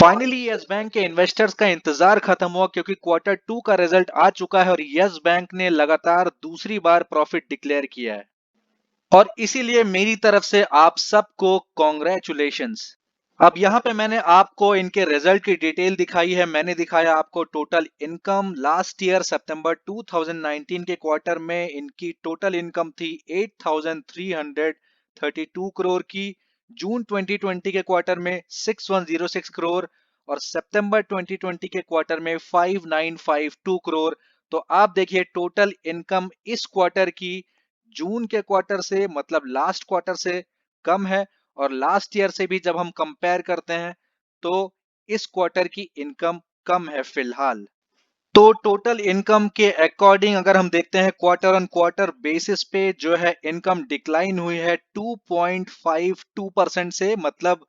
Finally yes bank के investors का इंतजार खत्म हुआ क्योंकि क्वार्टर टू का रिजल्ट आ चुका है और यस बैंक ने लगातार दूसरी बार प्रॉफिट डिक्लेयर किया है और इसीलिए मेरी तरफ से आप सबको कॉन्ग्रेचुलेशंस। अब यहाँ पे मैंने आपको इनके रिजल्ट की डिटेल दिखाई है। मैंने दिखाया आपको टोटल इनकम। लास्ट ईयर सितंबर 2019 के क्वार्टर में इनकी टोटल इनकम थी 8,332 करोड़ की। जून 2020 के क्वार्टर में 6,106 करोड़ और सितंबर 2020 के क्वार्टर में 5,952 करोड़। तो आप देखिए टोटल इनकम इस क्वार्टर की जून के क्वार्टर से मतलब लास्ट क्वार्टर से कम है और लास्ट ईयर से भी जब हम कंपेयर करते हैं तो इस क्वार्टर की इनकम कम है फिलहाल। तो टोटल इनकम के अकॉर्डिंग अगर हम देखते हैं क्वार्टर ऑन क्वार्टर बेसिस पे जो है इनकम डिक्लाइन हुई है 2.52% से। मतलब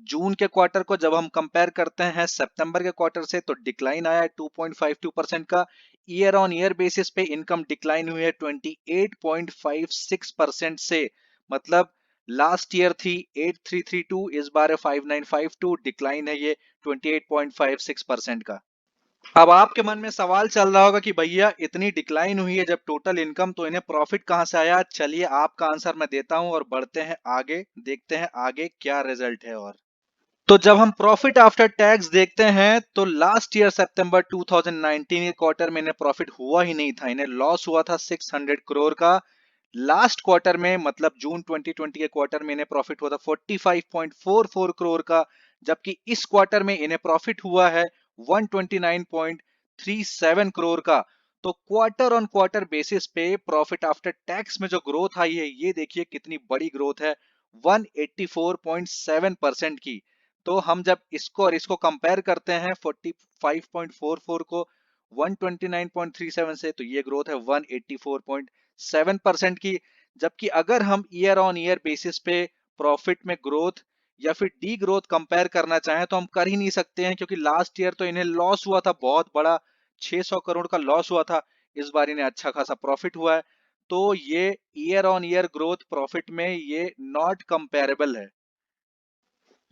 जून के क्वार्टर को जब हम कंपेयर करते हैं सितंबर के क्वार्टर से तो डिक्लाइन आया है 2.52% का। ईयर ऑन ईयर बेसिस पे इनकम डिक्लाइन हुई है 28.56% से। मतलब लास्ट ईयर थी 8332, इस बार है 5952, डिक्लाइन है ये 28.56% का। अब आपके मन में सवाल चल रहा होगा कि भैया इतनी डिक्लाइन हुई है जब टोटल इनकम, तो इन्हें प्रॉफिट कहां से आया। चलिए आपका आंसर मैं देता हूं और बढ़ते हैं आगे, देखते हैं आगे क्या रिजल्ट है। और तो जब हम प्रॉफिट आफ्टर टैक्स देखते हैं तो लास्ट ईयर सितंबर 2019 के क्वार्टर में इन्हें प्रॉफिट हुआ ही नहीं था, इन्हें लॉस हुआ था 600 करोड़ का। लास्ट क्वार्टर में मतलब जून 2020 के क्वार्टर में इन्हें प्रॉफिट हुआ था 45.44 करोड़ का। जबकि इस क्वार्टर में इन्हें प्रॉफिट हुआ है 129.37 करोड़ का। तो क्वार्टर ऑन क्वार्टर बेसिस पे प्रॉफिट आफ्टर टैक्स में जो ग्रोथ आई है ये देखिए कितनी बड़ी ग्रोथ है, 184.7% की। तो हम जब इसको और इसको कंपेयर करते हैं 45.44 को 129.37 से, तो ये ग्रोथ है 184.7% की। जबकि अगर हम ईयर ऑन ईयर बेसिस पे प्रॉफिट में ग्रोथ या फिर डी ग्रोथ कंपेयर करना चाहें तो हम कर ही नहीं सकते हैं, क्योंकि लास्ट ईयर तो इन्हें लॉस हुआ था बहुत बड़ा, 600 करोड़ का लॉस हुआ था। इस बार इन्हें अच्छा खासा प्रॉफिट हुआ है। तो ये year on year growth profit में ये नॉट कंपेरेबल है।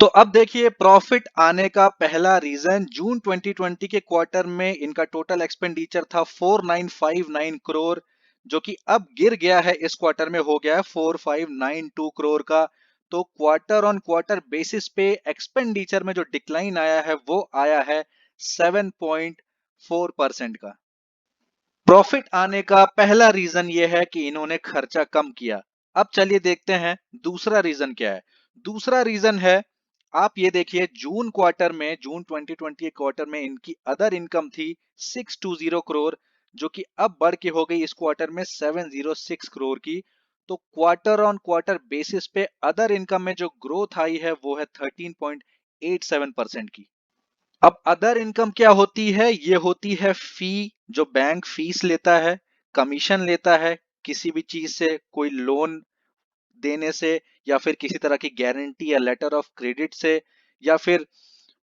तो अब देखिए प्रॉफिट आने का पहला रीजन, जून 2020 के क्वार्टर में इनका टोटल एक्सपेंडिचर था 4959 करोड़, जो कि अब गिर गया है इस क्वार्टर में, हो गया है 4592 करोड़ का। तो क्वार्टर ऑन क्वार्टर बेसिस पे एक्सपेंडिचर में जो डिक्लाइन आया है वो आया है 7.4% का। प्रॉफिट आने का पहला रीजन ये है कि इन्होंने खर्चा कम किया। अब चलिए देखते हैं दूसरा रीजन क्या है। दूसरा रीजन है, आप ये देखिए जून क्वार्टर में, जून 2020 के क्वार्टर में इनकी अदर इनकम थी 620 करोड़, जो कि अब बढ़ के हो गई इस क्वार्टर में 706 करोड़ की। तो क्वार्टर ऑन क्वार्टर बेसिस पे अदर इनकम में जो ग्रोथ आई है वो है 13.87% की। अब अदर इनकम क्या होती है, ये होती है फी, जो बैंक फीस लेता है, कमीशन लेता है किसी भी चीज से, कोई लोन देने से या फिर किसी तरह की गारंटी या लेटर ऑफ क्रेडिट से, या फिर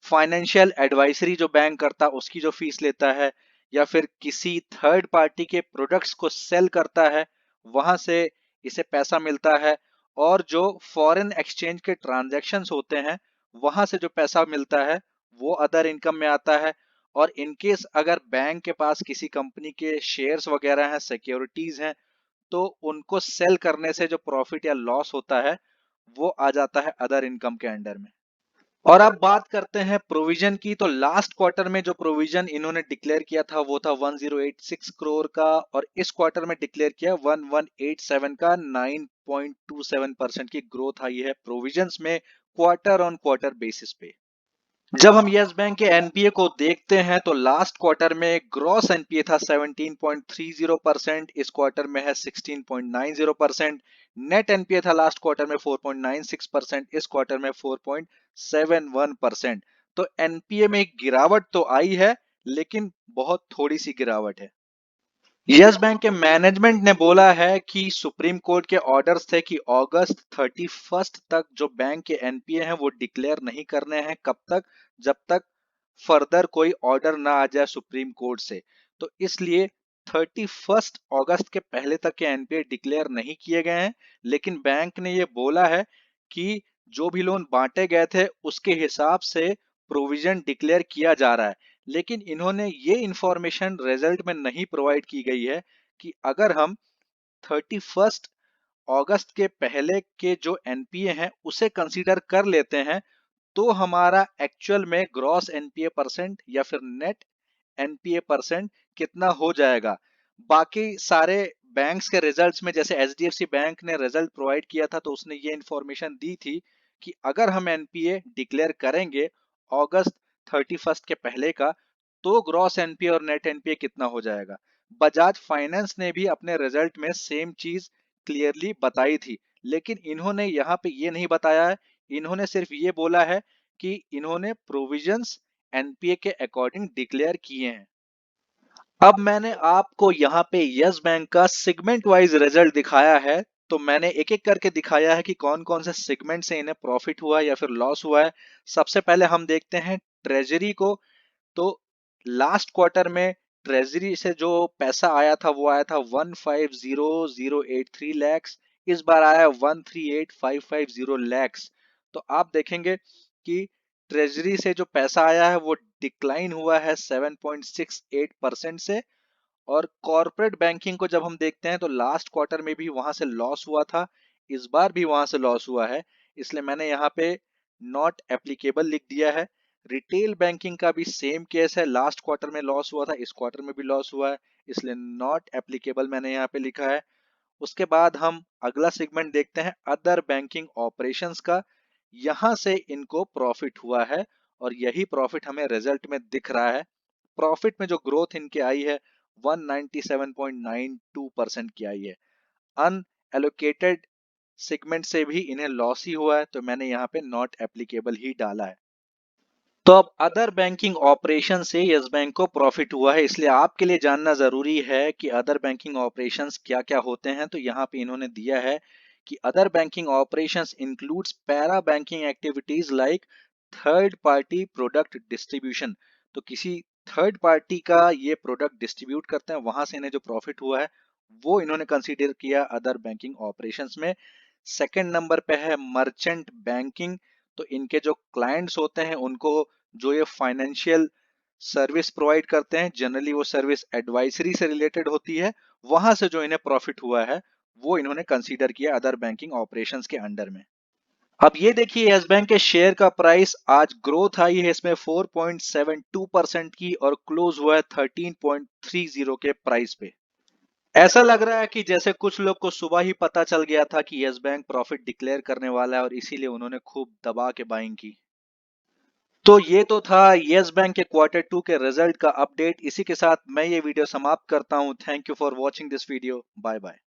फाइनेंशियल एडवाइजरी जो बैंक करता है उसकी जो फीस लेता है, या फिर किसी थर्ड पार्टी के प्रोडक्ट्स को सेल करता है वहां से इसे पैसा मिलता है। और जो फॉरेन एक्सचेंज के ट्रांजैक्शंस होते हैं वहां से जो पैसा मिलता है वो अदर इनकम में आता है। और इनकेस अगर बैंक के पास किसी कंपनी के शेयर्स वगैरह हैं, सिक्योरिटीज हैं, तो उनको सेल करने से जो प्रॉफिट या लॉस होता है वो आ जाता है अदर इनकम के अंडर में। और अब बात करते हैं प्रोविजन की। तो लास्ट क्वार्टर में जो प्रोविजन इन्होंने डिक्लेयर किया था वो था 1086 करोड़ का, और इस क्वार्टर में डिक्लेयर किया 1187 का। 9.27% की ग्रोथ आई है प्रोविजंस में क्वार्टर ऑन क्वार्टर बेसिस पे। जब हम यस बैंक के एनपीए को देखते हैं तो लास्ट क्वार्टर में ग्रॉस एनपीए था 17.30%, इस क्वार्टर में है 16.90%। नेट एनपीए था लास्ट क्वार्टर में 4.96%, इस क्वार्टर में 4.71%। तो एनपीए में एक गिरावट तो आई है, लेकिन बहुत थोड़ी सी गिरावट है। यस बैंक के मैनेजमेंट ने बोला है कि सुप्रीम कोर्ट के ऑर्डर्स थे कि अगस्त 31 तक जो बैंक के एनपीए हैं वो डिक्लेयर नहीं करने हैं। कब तक? जब तक फर्दर कोई ऑर्डर ना आ जाए सुप्रीम कोर्ट से। तो इसलिए 31 अगस्त के पहले तक के एनपीए डिक्लेयर नहीं किए गए हैं। लेकिन बैंक ने ये बोला है कि जो भी लोन बांटे गए थे उसके हिसाब से प्रोविजन डिक्लेयर किया जा रहा है, लेकिन इन्होंने ये इंफॉर्मेशन रिजल्ट में नहीं प्रोवाइड की गई है कि अगर हम 31 अगस्त के पहले के जो एनपीए हैं उसे कंसीडर कर लेते हैं तो हमारा एक्चुअल में ग्रॉस एनपीए परसेंट या फिर नेट एनपीए परसेंट कितना हो जाएगा। बाकी सारे बैंक्स के रिजल्ट्स में जैसे एचडीएफसी बैंक ने रिजल्ट प्रोवाइड किया था तो उसने ये इंफॉर्मेशन दी थी कि अगर हम एनपीए डिक्लेयर करेंगे अगस्त 31 के पहले का तो ग्रॉस एनपीए और नेट एनपीए कितना हो जाएगा। बजाज फाइनेंस ने भी अपने रिजल्ट में सेम चीज क्लियरली बताई थी, लेकिन इन्होंने यहाँ पे ये नहीं बताया है। इन्होंने सिर्फ ये बोला है कि इन्होंने प्रोविजंस एनपीए के अकॉर्डिंग डिक्लेयर किए हैं। अब मैंने आपको यहाँ पे यस बैंक का सेगमेंट वाइज रिजल्ट दिखाया है, तो मैंने एक एक करके दिखाया है कि कौन कौन से सेगमेंट से इन्हें प्रॉफिट हुआ या फिर लॉस हुआ है। सबसे पहले हम देखते हैं ट्रेजरी को। तो लास्ट क्वार्टर में ट्रेजरी से जो पैसा आया था वो आया था 150083 लैक्स। इस बार आया 138550 लैक्स। तो आप देखेंगे कि ट्रेजरी से जो पैसा आया है वो डिक्लाइन हुआ है 7.68% से। और कॉर्पोरेट बैंकिंग को जब हम देखते हैं तो लास्ट क्वार्टर में भी वहां से लॉस हुआ था, इस बार भी वहां से लॉस हुआ है, इसलिए मैंने यहाँ पे नॉट एप्लीकेबल लिख दिया है। रिटेल बैंकिंग का भी सेम केस है, लास्ट क्वार्टर में लॉस हुआ था, इस क्वार्टर में भी लॉस हुआ है, इसलिए नॉट एप्लीकेबल मैंने यहाँ पे लिखा है। उसके बाद हम अगला सेगमेंट देखते हैं अदर बैंकिंग ऑपरेशंस का। यहां से इनको प्रॉफिट हुआ है और यही प्रॉफिट हमें रिजल्ट में दिख रहा है। प्रॉफिट में जो ग्रोथ इनके आई है 197.92% की आई है। अनएलोकेटेड सेगमेंट से भी इन्हें लॉस ही हुआ है, तो मैंने यहाँ पे नॉट एप्लीकेबल ही डाला है। तो अब अदर बैंकिंग ऑपरेशन से यस बैंक को प्रॉफिट हुआ है, इसलिए आपके लिए जानना जरूरी है कि अदर बैंकिंग ऑपरेशंस क्या क्या होते हैं। तो यहाँ पे इन्होंने दिया है कि other banking operations includes para banking activities like third party product distribution. तो किसी थर्ड पार्टी का ये प्रोडक्ट डिस्ट्रीब्यूट करते हैं, वहां से इन्हें जो प्रॉफिट हुआ है वो इन्होंने कंसीडर किया अदर बैंकिंग ऑपरेशंस में। सेकंड नंबर पे है मर्चेंट बैंकिंग। तो इनके जो क्लाइंट्स होते हैं उनको जो ये फाइनेंशियल सर्विस प्रोवाइड करते हैं, जनरली वो सर्विस एडवाइजरी से रिलेटेड होती है, वहां से जो इन्हें प्रॉफिट हुआ है वो इन्होंने कंसीडर किया अदर बैंकिंग ऑपरेशंस के अंडर में। अब ये देखिए यस बैंक के शेयर का प्राइस आज ग्रोथ आई है इसमें 4.72% की और क्लोज हुआ है 13.30 के प्राइस पे। ऐसा लग रहा है कि जैसे कुछ लोग को सुबह ही पता चल गया था कि यस बैंक प्रॉफिट डिक्लेयर करने वाला है और इसीलिए उन्होंने खूब दबा के बाइंग की। तो ये तो था यस बैंक के क्वार्टर 2 के रिजल्ट का अपडेट। इसी के साथ मैं ये वीडियो समाप्त करता हूं। Thank you for watching this video. Bye bye.